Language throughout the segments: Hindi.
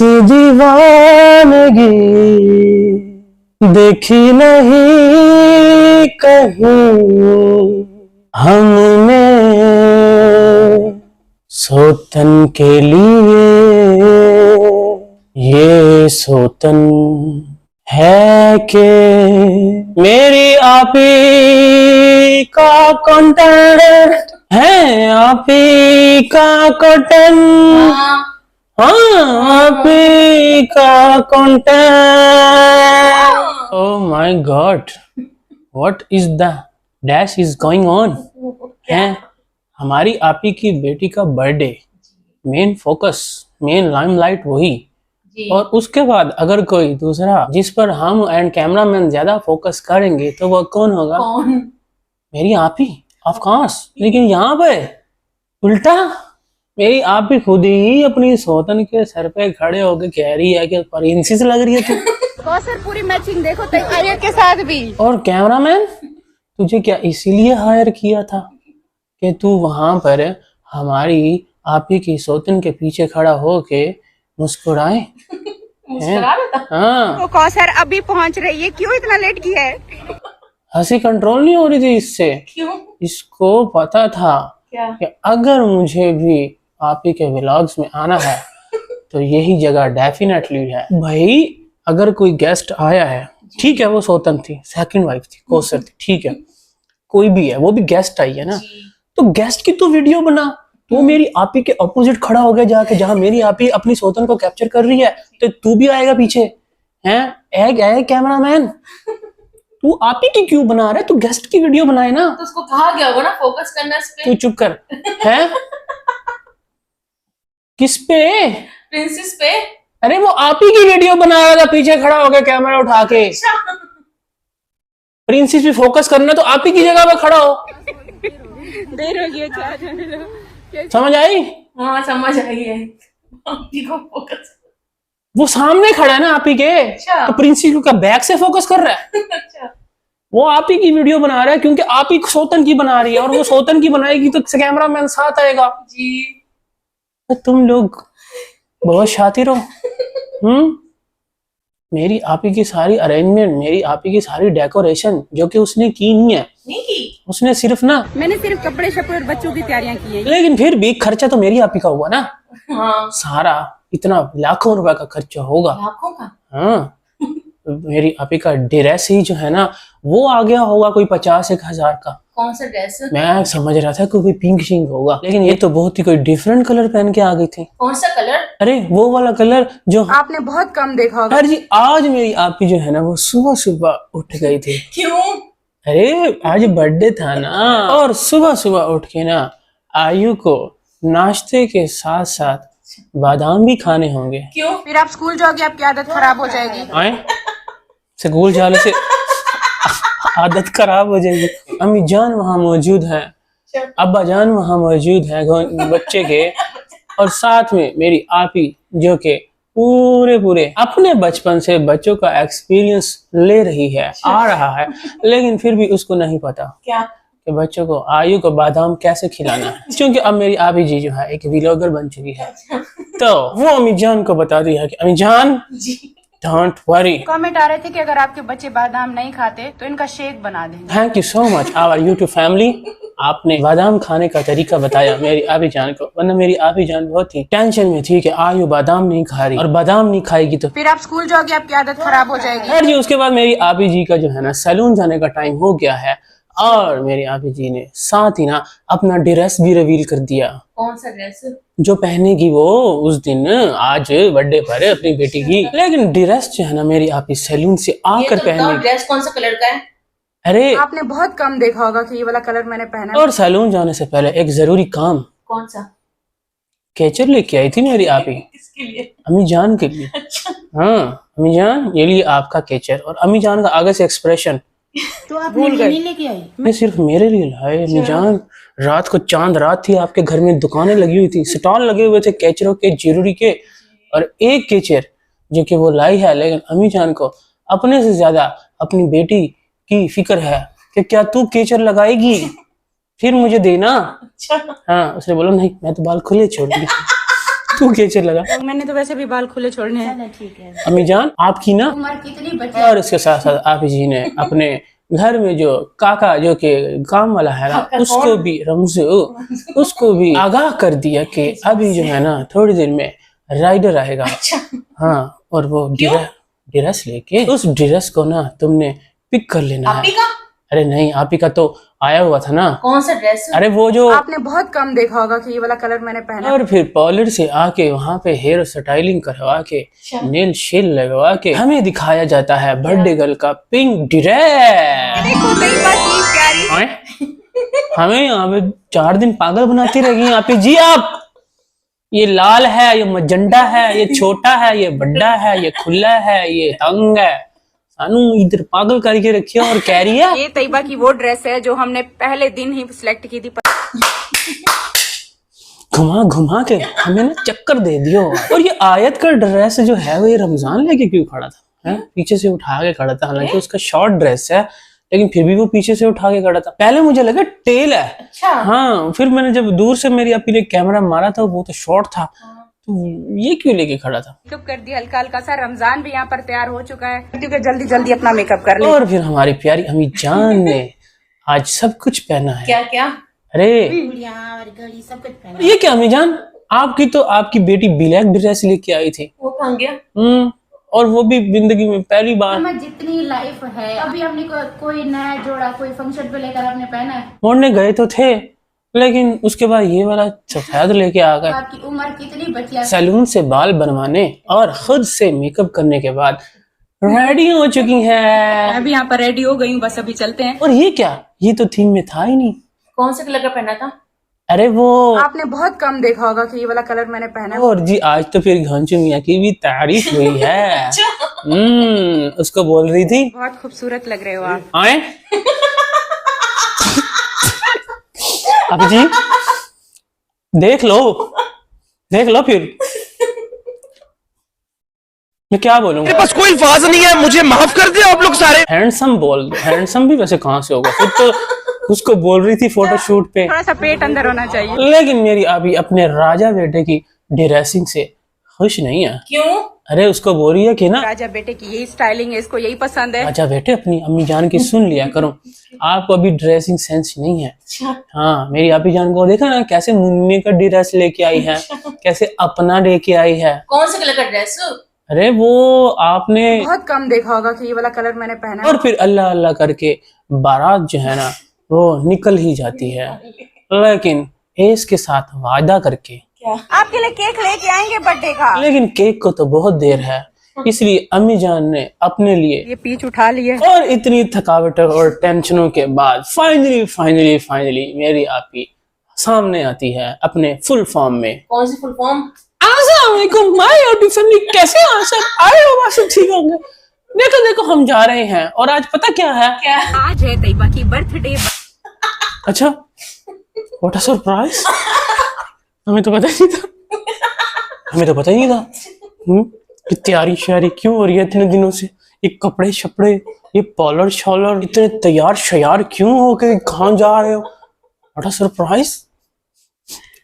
ऐसी दीवानगी देखी नहीं कहीं हमने, सोतन के लिए ये सोतन है के मेरी आपी का कंटेंट है, आपी का कंटेंट, हाँ आपी का content. Oh my God, what is the dash is going on है। हमारी आपी की बेटी का birthday, main focus, main limelight वही, और उसके बाद अगर कोई दूसरा जिस पर हम एंड कैमरामैन ज्यादा फोकस करेंगे तो वो कौन होगा? कौन? मेरी आपी, ऑफ कोर्स। लेकिन यहाँ पे उल्टा मेरी आपी खुद ही अपनी सोतन के सर पे खड़े होके कह रही है कि प्रिंसेस लग रही है तू। कौसर पूरी मैचिंग देखो तैयारियों के साथ भी। और कैमरामैन तुझे क्या इसीलिए हायर किया था कि तू वहां पर हमारी आपी की सोतन के पीछे खड़ा होके मुस्कुराए? हाँ, तो कौसर अभी पहुंच रही है, क्यों इतना लेट किया है? हंसी कंट्रोल नहीं हो रही थी इससे। क्यों? इसको पता था क्या? कि अगर मुझे भी आपी के व्लॉग्स में आना है तो यही जगह डेफिनेटली है। भाई अगर कोई गेस्ट आया है, ठीक है वो सोतन थी, सेकंड वाइफ थी, कौसर थी, ठीक है, कोई भी है, वो भी गेस्ट आई है ना, तो गेस्ट की तो वीडियो बना। तू मेरी आपी के अपोजिट खड़ा हो गया जाके, जहां मेरी आपी अपनी सोतन को कैप्चर कर रही है, तो तू भी आएगा पीछे हैं? एक कैमरामैन, तू आपी की क्यों बना रहा है? तू गेस्ट की वीडियो बनाए ना। तो उसको कहा गया होगा ना फोकस करना इस पे। तू चुप कर है। किस पे? प्रिंसेस पे। अरे वो आपी की वीडियो बना रहा था पीछे खड़ा हो गया कैमरा उठा के। प्रिंसेस पे फोकस करना तो आपी की जगह पे खड़ा हो। देर हो गई, समझ आई? हाँ समझ आई है। आपी को फोकस, वो सामने खड़ा है ना आपी के, तो प्रिंसिस का बैक से फोकस कर रहा है। अच्छा। वो आपी की वीडियो बना रहा है क्योंकि आपी सोतन की बना रही है, और वो सोतन की बनाएगी तो कैमरामैन साथ आएगा जी। तो तुम लोग बहुत शातिर हो। मेरी आपी की सारी अरेंजमेंट, मेरी आपी की सारी डेकोरेशन जो कि उसने की नहीं है, नहीं की उसने सिर्फ ना, मैंने सिर्फ कपड़े शपड़े और बच्चों की तैयारियां की हैं। लेकिन फिर भी खर्चा तो मेरी आपी का हुआ ना। हाँ सारा इतना लाखों रुपए का खर्चा होगा। लाखों का? हाँ, मेरी आपी का ड्रेस ही जो है ना वो आ गया होगा कोई 50-1,000 का। कौन सा ड्रेस? मैं समझ रहा था कोई पिंक शिंक होगा, लेकिन ये तो बहुत ही कोई डिफरेंट कलर पहन के आ गई थी। कौन सा कलर? अरे वो वाला कलर जो आपने बहुत कम देखा होगा। अरे जी, आज मेरी आपी जो है ना वो सुबह सुबह उठ गई थी। क्यों? अरे आज बर्थडे था ना, और सुबह सुबह उठ के ना आयु को नाश्ते के साथ साथ बादाम भी खाने होंगे। क्यों? फिर आप स्कूल जाओगे, आपकी आदत खराब हो जाएगी। आए स्कूल जाने से आदत खराब हो जाएगी। अम्मी जान वहाँ मौजूद है, अब्बा जान वहाँ मौजूद है बच्चे के, और साथ में मेरी आपी जो के पूरे अपने बचपन से बच्चों का एक्सपीरियंस ले रही है, आ रहा है, लेकिन फिर भी उसको नहीं पता क्या कि बच्चों को आयु को बादाम कैसे खिलाना है, क्योंकि अब मेरी आपी जी जो है एक व्लॉगर बन चुकी है। तो वो अम्मी जान को बता दी है कि अम्मी जान डोंट वरी। कमेंट आ रहे थे कि अगर आपके बच्चे बादाम नहीं खाते तो इनका शेक बना देंगे। Thank you so much our YouTube family, आपने बादाम खाने का तरीका बताया मेरी आपी जान को, वरना मेरी आपी जान बहुत ही टेंशन में थी कि आयु बादाम नहीं खा रही, और बादाम नहीं खाएगी तो फिर आप स्कूल जाओगे, आपकी आदत खराब हो जाएगी। खैर जी, उसके बाद मेरी आपी जी का जो है ना सैलून जाने का टाइम हो गया है, और मेरी आपी जी ने साथ ही ना अपना ड्रेस भी रिवील कर दिया। कौन सा ड्रेस? जो पहनेगी वो उस दिन, आज बर्थडे पर अपनी बेटी की, लेकिन ड्रेस जो है ना मेरी आपी सैलून से आकर पहनेगी। ड्रेस कौन सा कलर का है? अरे आपने बहुत कम देखा होगा कि ये वाला कलर मैंने पहना। और सैलून जाने से पहले एक जरूरी काम, कौन सा? कैचर लेके आई थी मेरी आपी किसके लिए? अम्मी जान के लिए। अच्छा। हाँ अम्मी जान, ये लिए आपका कैचर, और अम्मी जान का आगे से एक्सप्रेशन तो आप भूल गए लेके आई। मैं सिर्फ मेरे लिए लाए अम्मी जान। रात को चांद रात थी, आपके घर में दुकानें लगी हुई थी, स्टॉल लगे हुए थे कैचरों के, ज्वेलरी के, और एक कैचर जो कि वो लाई है, लेकिन अम्मी जान को अपने से ज्यादा अपनी बेटी की फिक्र है कि क्या तू कैचर लगाएगी फिर मुझे देना। अच्छा। हाँ, उसने बोला नहीं मैं तो बाल खुले छोड़ूंगी। इसको कैसे लगा? मैंने तो वैसे भी बाल खुले छोड़ने हैं। ठीक है। अम्मी जान आपकी ना, उम्र कितनी बची? और इसके साथ साथ आप जी ने अपने घर में जो काका जो कि काम वाला है ना, उसको भी रमजू उसको भी आगाह कर दिया कि अभी जो है ना थोड़ी देर में राइडर आएगा। हाँ, और वो ड्रेस लेके उस ड्रेस को ना तुमने पिक कर लेना है। अरे नहीं, आप ही का तो आया हुआ था ना। कौन सा ड्रेस? अरे वो जो आपने बहुत कम देखा होगा कि ये वाला कलर मैंने पहना। और फिर पार्लर से आके वहाँ पे हेयर स्टाइलिंग करवा के नेल शेल लगवा के हमें दिखाया जाता है बर्थडे गर्ल का पिंक ड्रेस। देखो तैयबा की प्यारी। हमें यहाँ पे 4 दिन पागल बनाती रहेगी यहाँ पे जी आप। ये लाल है, ये मजंडा है, ये छोटा है, ये बड़ा है, ये खुला है, ये तंग है, सानू इधर पागल करके रखी है और कह रही है ये तैयबा की वो ड्रेस है जो हमने पहले दिन ही सिलेक्ट की थी। घुमा घुमा के हमें ना चक्कर दे दियो। और ये आयत का ड्रेस जो है वो ये रमजान लेके क्यों खड़ा था? है पीछे से उठा के खड़ा था, हालांकि उसका शॉर्ट ड्रेस है लेकिन फिर भी वो पीछे से उठा के खड़ा था। पहले मुझे लगा टेल है। अच्छा। हाँ, फिर मैंने जब दूर से मेरी अपनी ने कैमरा मारा था वो तो शॉर्ट था, तो ये क्यों लेके खड़ा था? मेकअप कर दिया हल्का हल्का सा। रमजान भी यहाँ पर तैयार हो चुका है क्योंकि जल्दी जल्दी अपना मेकअप कर ले। और फिर हमारी प्यारी अम्मी जान ने आज सब कुछ पहना है। क्या क्या? अरे और घड़ी सब कुछ पहना। ये क्या अम्मी जान, आपकी बेटी ब्लैक ड्रेस लेके आई थी। वो कहाँ गया? और वो भी जिंदगी में पहली बार। हमें जितनी लाइफ है अभी हमने कोई नया जोड़ा कोई फंक्शन पे लेकर आपने पहना है? मोड़ने गए तो थे लेकिन उसके बाद ये वाला सफेद लेके आ गए। आपकी उम्र कितनी बची है? सैलून से बाल बनवाने और खुद से मेकअप करने के बाद रेडी हो चुकी है। मैं भी यहाँ पर रेडी हो गई हूँ, बस अभी चलते हैं। और ये क्या, ये तो थीम में था ही नहीं। कौन से कलर का पहना था? अरे वो आपने बहुत कम देखा होगा कि ये वाला कलर मैंने पहना है। और जी आज तो फिर घंचू मियाँ की भी तारीफ हुई है। उसको बोल रही थी बहुत खूबसूरत लग रहे हो आप। आए अब जी देख लो फिर मैं क्या बोलूं। मेरे पास कोई अल्फाज नहीं है, मुझे माफ कर दे आप लोग सारे। हैंडसम बोल दो। हैंडसम भी वैसे कहाँ से होगा, खुद तो उसको बोल रही थी फोटोशूट पे। थोड़ा सा पेट अंदर होना चाहिए। लेकिन मेरी अभी अपने राजा बेटे की ड्रेसिंग से खुश नहीं है। क्यों? अरे उसको बोल रही है कि ना राजा बेटे की यही स्टाइलिंग है, इसको यही पसंद है। राजा बेटे अपनी अम्मी जान की सुन लिया करो, आपको अभी ड्रेसिंग सेंस नहीं है। हाँ, मेरी अभी जान को देखा ना कैसे मुन्नी का ड्रेस लेके आई है, कैसे अपना लेके आई है। कौन से कलर का ड्रेस? अरे वो आपने बहुत कम देखा होगा कि ये वाला कलर मैंने पहना है। और फिर अल्लाह अल्लाह करके बारात जो है ना वो निकल ही जाती है, लेकिन एस के साथ वादा करके। आपके लिए केक लेके आएंगे बर्थडे का। लेकिन केक को तो बहुत देर है, इसलिए अम्मी जान ने अपने लिए ये पीछ उठा लिए। और इतनी थकावट और टेंशनों के बाद फाइनली मेरी आपी सामने आती है अपने फुल फॉर्म में। कौन सी फुल फॉर्म? अस्सलाम वालेकुम माय यूट्यूब फैमिली, कैसे हैं आप सब? आए हो सब ठीक होंगे। देखो हम जा रहे हैं और आज पता क्या है? क्या? आज है तैयबा की बर्थडे। अच्छा, व्हाट अ सरप्राइज। हमें तो पता ही नहीं था। कि तैयारी श्यारी क्यों हो रही है इतने दिनों से, ये कपड़े शपड़े, ये पॉलर शॉलर, इतने तैयार शयार क्यों हो के कहाँ जा रहे हो? What a surprise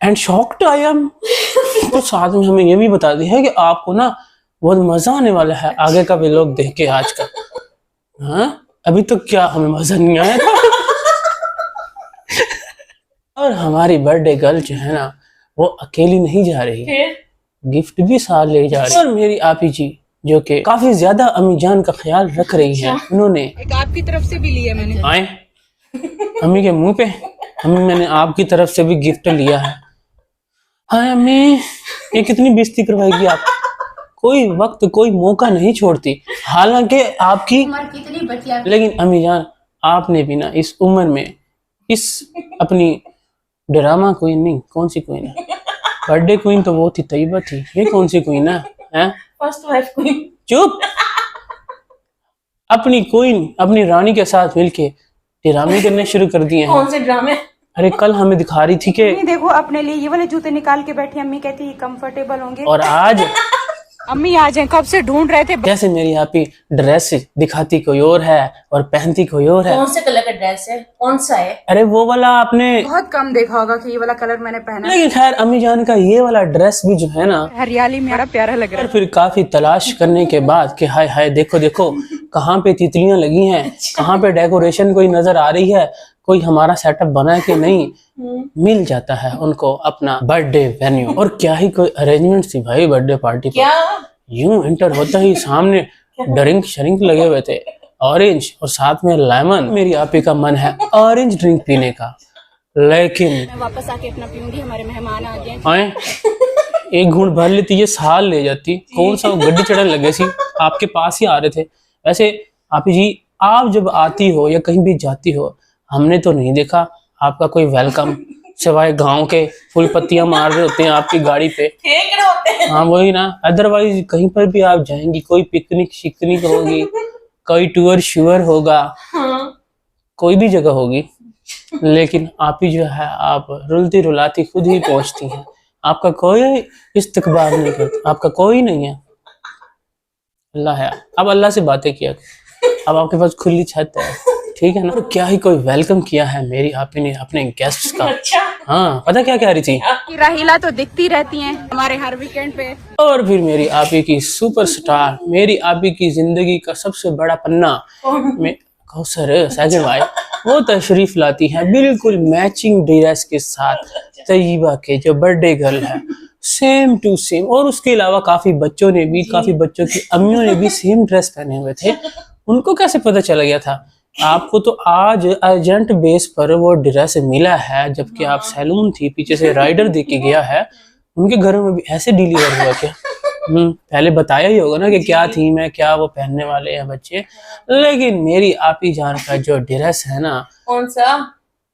and shocked I am. तो साथ में हमें ये भी बता दिया है कि आपको ना बहुत मजा आने वाला है आगे का व्लॉग देख के आज का। हाँ, अभी तो क्या हमें मजा नहीं आया था। और हमारी बर्थडे गर्ल जो है ना वो अकेली नहीं जा रही, गिफ्ट भी साथ ले जा रही है। और मेरी आपी जी जो कि काफी ज्यादा अम्मी जान का ख्याल रख रही है, उन्होंने एक आपकी तरफ से भी लिया मैंने। आए अम्मी के मुंह पे, अम्मी मैंने आपकी तरफ से भी गिफ्ट लिया है। हाँ अम्मी, ये कितनी बेइज्जती करवाएगी आप, कोई वक्त कोई मौका नहीं छोड़ती। हालांकि आपकी उम्र कितनी बची है? लेकिन अम्मी जान आपने भी ना इस उम्र में इस अपनी ड्रामा क्वीन नहीं, कौन सी क्वीन है, बर्थडे क्वीन तो वो थी तैयबा थी, ये कौन सी क्वीन है? First wife queen. चुप। अपनी क्वीन अपनी रानी के साथ मिलके ड्रामे करने शुरू कर दिए हैं। कौन से ड्रामे? अरे कल हमें दिखा रही थी कि देखो अपने लिए ये वाले जूते निकाल के बैठी, अम्मी कहती है कंफर्टेबल होंगे। और आज अम्मी आ जाए, कब से ढूंढ रहे थे। जैसे मेरी आपी ड्रेस दिखाती कोई और है और पहनती कोई और है। कौन से कलर का ड्रेस है, कौन सा है? अरे वो वाला आपने बहुत कम देखा होगा कि ये वाला कलर मैंने पहना है। लेकिन खैर अम्मी जान का ये वाला ड्रेस भी जो है ना, हरियाली में बड़ा प्यारा लग रहा और फिर काफी तलाश करने के बाद कि हाय हाय देखो देखो कहाँ पे तितलियां लगी हैं, कहाँ पे डेकोरेशन कोई नजर आ रही है, कोई हमारा सेटअप बना है कि नहीं, मिल जाता है उनको अपना बर्थडे वेन्यू। और क्या ही कोई अरेंजमेंट थी भाई बर्थडे पार्टी पर। यूं एंटर होता ही सामने ड्रिंक शरिंक लगे हुए थे, ऑरेंज और साथ में लेमन। मेरी आपी का मन है ऑरेंज ड्रिंक पीने का, लेकिन मैं वापस आके अपना पीऊंगी, हमारे मेहमान आ गए। आए एक घूंट भर लेती ये साल ले जाती। कौन सा गड्डी चढ़ने लगे सी, आपके पास ही आ रहे थे। वैसे आपी जी आप जब आती हो या कहीं भी जाती हो, हमने तो नहीं देखा आपका कोई वेलकम, सिवाय गांव के फूल पत्तियां मार रहे होते हैं आपकी गाड़ी पे, फेंक रहे होते हैं। हाँ वही ना। अदरवाइज कहीं पर भी आप जाएंगी, कोई पिकनिक शिकनिक होगी, कोई टूर श्योर होगा, कोई भी जगह होगी, लेकिन आप ही जो है आप रुलती रुलाती खुद ही पहुंचती हैं। आपका कोई इस्तकबाल नहीं करता, आपका कोई नहीं है। अल्लाह है, अब अल्लाह से बातें किया, अब आपके पास खुली छत है, ठीक है ना। और क्या ही कोई वेलकम किया है मेरी आपी ने अपने गेस्ट्स का। अच्छा। हाँ पता क्या कह रही थी, कि राहिला तो दिखती रहती हैं हमारे हर वीकेंड पे। और फिर मेरी आपी की सुपरस्टार, मेरी आपी की जिंदगी का सबसे बड़ा पन्ना कौसर सेकंड वाइफ, वो तशरीफ लाती है बिल्कुल मैचिंग ड्रेस के साथ। तैयबा के जो बर्थडे गर्ल है सेम टू सेम, और उसके अलावा काफी बच्चों की अम्मियों ने भी सेम ड्रेस पहने हुए थे। उनको कैसे पता चला गया था? आपको तो आज अर्जेंट बेस पर वो ड्रेस मिला है, जबकि आप सैलून थी, पीछे से राइडर दे के गया है। उनके घरों में भी ऐसे डिलीवर हुआ क्या? पहले बताया ही होगा ना कि क्या थीम है, क्या वो पहनने वाले हैं बच्चे। लेकिन मेरी आपी जान का जो ड्रेस है ना, कौन सा?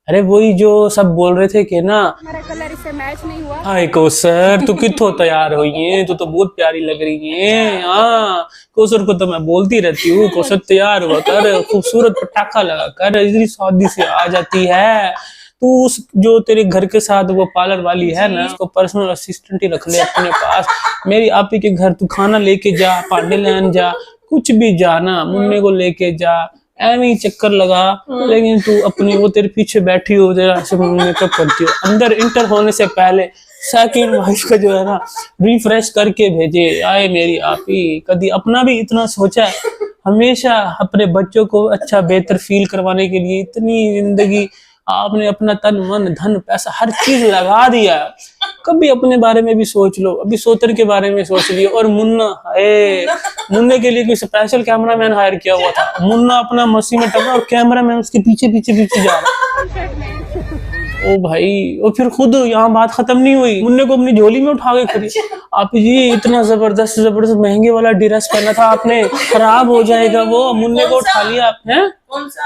अरे वही जो सब बोल रहे थे कि ना हमारा कलर इससे मैच नहीं हुआ। हाय कौसर तू कितों तैयार हुई है, तू तो बहुत प्यारी लग रही है। हाँ कौसर को तो मैं बोलती रहती हूँ, कौसर तैयार हुआ कर, खूबसूरत पटाखा लगा कर, इतनी शादी से आ जाती है तू। उस जो तेरे घर के साथ वो पार्लर वाली है ना, उसको पर्सनल असिस्टेंट ही रख ले अपने पास। मेरी आपी के घर तू खाना लेके जा, पांडे लेन जा, कुछ भी जाना, मुन्ने को लेके जा, ऐਵੇਂ ही चक्कर लगा। लेकिन तू अपनी वो तेरे पीछे बैठी हो, तेरा ऐसे मेकअप करती हो, अंदर इंटर होने से पहले सेकंड वाइफ का जो है ना रिफ्रेश करके भेजे। आए मेरी आपी, कभी अपना भी इतना सोचा है? हमेशा अपने बच्चों को अच्छा बेहतर फील करवाने के लिए इतनी जिंदगी आपने अपना तन मन धन पैसा हर चीज लगा दिया। कभी अपने बारे में भी सोच लो। अभी सोतर के बारे में सोच लिया। और मुन्ना, मुन्ने के लिए कोई स्पेशल कैमरामैन हायर किया हुआ था। मुन्ना अपना मस्ती में टपा और कैमरामैन उसके पीछे पीछे पीछे जा रहा। ओ भाई, और फिर खुद यहाँ बात खत्म नहीं हुई, मुन्ने को अपनी झोली में उठा के खड़ी। आप जी इतना जबरदस्त महंगे वाला ड्रेस पहना था आपने, खराब हो जाएगा वो, मुन्ने को उठा लिया आप हैं।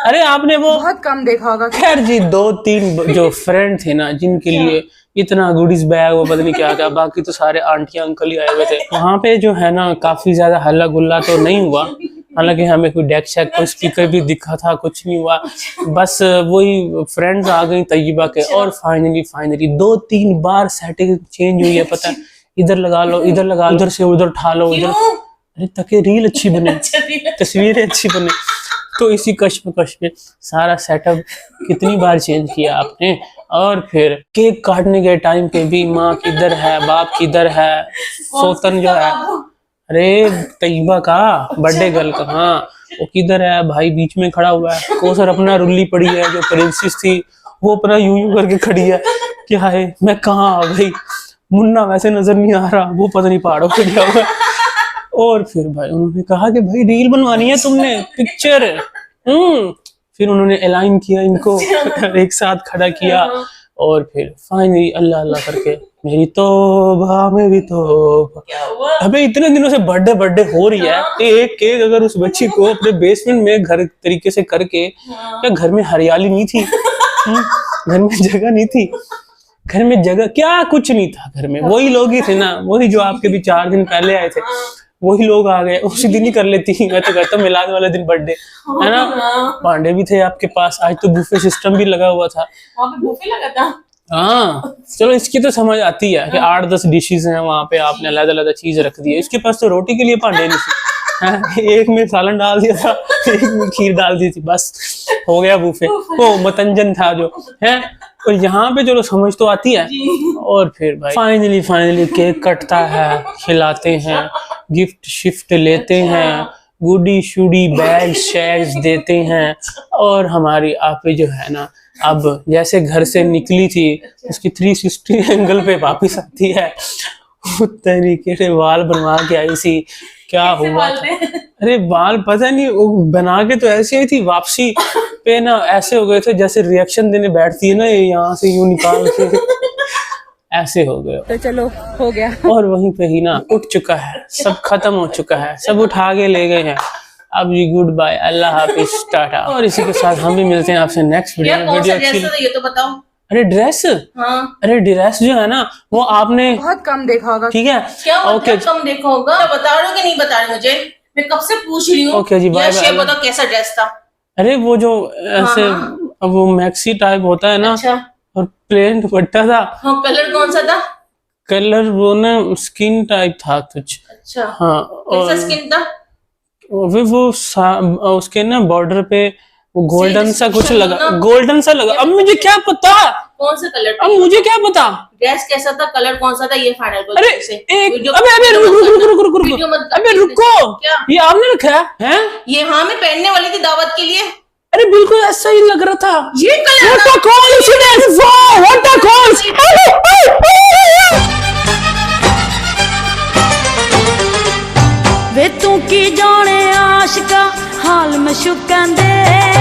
अरे आपने वो बहुत कम देखा होगा। खैर जी 2-3 जो फ्रेंड थे ना, जिनके लिए इतना गुडीज बैग वो पता नहीं क्या क्या, बाकी तो सारे आंटियां अंकल ही आए हुए थे वहां पे। जो है ना काफी ज्यादा हल्ला गुल्ला तो नहीं हुआ, हालांकि हमें कोई डेक शेक कोई स्पीकर भी दिखा था, कुछ नहीं हुआ। बस वही फ्रेंड्स आ गई तैयबा के। और फाइनली 2-3 बार सेटिंग चेंज हुई है, पता है, इधर लगा लो, इधर लगा लो, उधर से उधर उठा लो, इधर, अरे ताकि रील अच्छी बने, तस्वीरें अच्छी बने। तो इसी कश्मकश में सारा सेटअप कितनी बार चेंज किया आपने। और फिर केक काटने के टाइम पे भी माँ किधर है, बाप किधर है, सोतन जो है, अरे तैयबा का बर्थडे गर्ल का, हाँ वो किधर है, भाई बीच में खड़ा हुआ है। कौसर अपना रुल्ली पड़ी है, जो प्रिंसेस थी वो अपना यूं करके खड़ी है। क्या है, मैं कहाँ आ गई। मुन्ना वैसे नजर नहीं आ रहा, वो पता नहीं पहाड़ों पे गया हुआ। और फिर भाई उन्होंने कहा कि भाई रील बनवानी है तुमने, पिक्चर। फिर उन्होंने अलाइन किया इनको, एक साथ खड़ा किया। और फिर फाइनली अल्लाह अल्लाह करके मेरी तौबा। अबे इतने दिनों से बर्थडे हो रही है, एक केक अगर उस बच्ची को अपने बेसमेंट में घर तरीके से करके, क्या घर में हरियाली नहीं थी? घर में जगह नहीं थी? घर में जगह क्या, कुछ नहीं था घर में। वही लोग ही थे ना, वही जो आपके भी 4 दिन पहले आए थे, वही लोग आ गए। उसी दिन ही कर लेती, मैं तो कहता मिलाद वाले दिन बर्थडे है ना। पांडे भी थे आपके पास, आज तो बुफे सिस्टम भी लगा हुआ था। वहाँ पे बुफे लगा था? हाँ चलो इसकी तो समझ आती है कि 8-10 डिशेस हैं वहां पे, आपने अलग अलग चीज रख दी है। इसके पास तो रोटी के लिए भांडे नहीं थे। हाँ, एक में सालन डाल दिया था, एक में खीर डाल दी थी, बस हो गया बूफे। वो मतंजन था जो है। और यहाँ पे चलो समझ तो आती है। और फिर भाई फाइनली केक कटता है, खिलाते हैं, गिफ्ट शिफ्ट लेते हैं, गुडी शुडी बैग शैग्स देते हैं। और हमारी आपे जो है ना, अब जैसे घर से निकली थी उसकी 360 एंगल पे वापिस आती है। उस तरीके से बाल बनवा के आई थी। क्या हुआ था? अरे बाल पता नहीं, वो बना के तो ऐसे ही थी, वापसी पे ना ऐसे हो गए थे जैसे रिएक्शन देने बैठती है ना, ये यहाँ से यूं निकाल के ऐसे हो गए। तो चलो हो गया। और वहीं पे ही ना उठ चुका है, सब खत्म हो चुका है, सब उठा के ले गए हैं। अब जी गुड बाय, अल्लाह हाफिज, टाटा। और इसी के साथ हम भी मिलते हैं आपसे नेक्स्ट वीडियो में। वीडियो अच्छी ये तो बताओ। अरे ड्रेस, हाँ अरे ड्रेस जो है ना वो आपने बहुत कम देखा होगा। ठीक है, क्या ओके मतलब कम देखा होगा? बता रहे हो कि नहीं बता रहे मुझे? मैं कब से पूछ रही हूँ। ओके जी, बाय बाय। बताओ कैसा ड्रेस था? अरे वो जो ऐसे अब वो मैक्सी टाइप होता है ना, अच्छा, और प्लेन दुपट्टा था। हाँ कलर कौन सा था? कलर वो ना स्किन टाइप था कुछ। अच्छा, हाँ, कैसा और स्किन था? वो उसके ना बॉर्डर पे वो गोल्डन सा कुछ description लगा, दो ना। गोल्डन सा लगा। अब मुझे क्या पता, कौन सा कलर था? अब मुझे क्या पता। ड्रेस कैसा था, कलर कौन सा था, ये फाइनल करो। अरे से। एक वीडियो अबे रुको वीडियो मत कर। अबे रुको, क्या? ये आपने रखा है? ये हाँ मैं पहनने वाली थी दावत के लिए। अरे बिल्कुल ऐसा ही लग रहा था। ये colour What a coincidence! Wow, what a coincidence! वे तू की जाने आशिका हाल में शुकन दे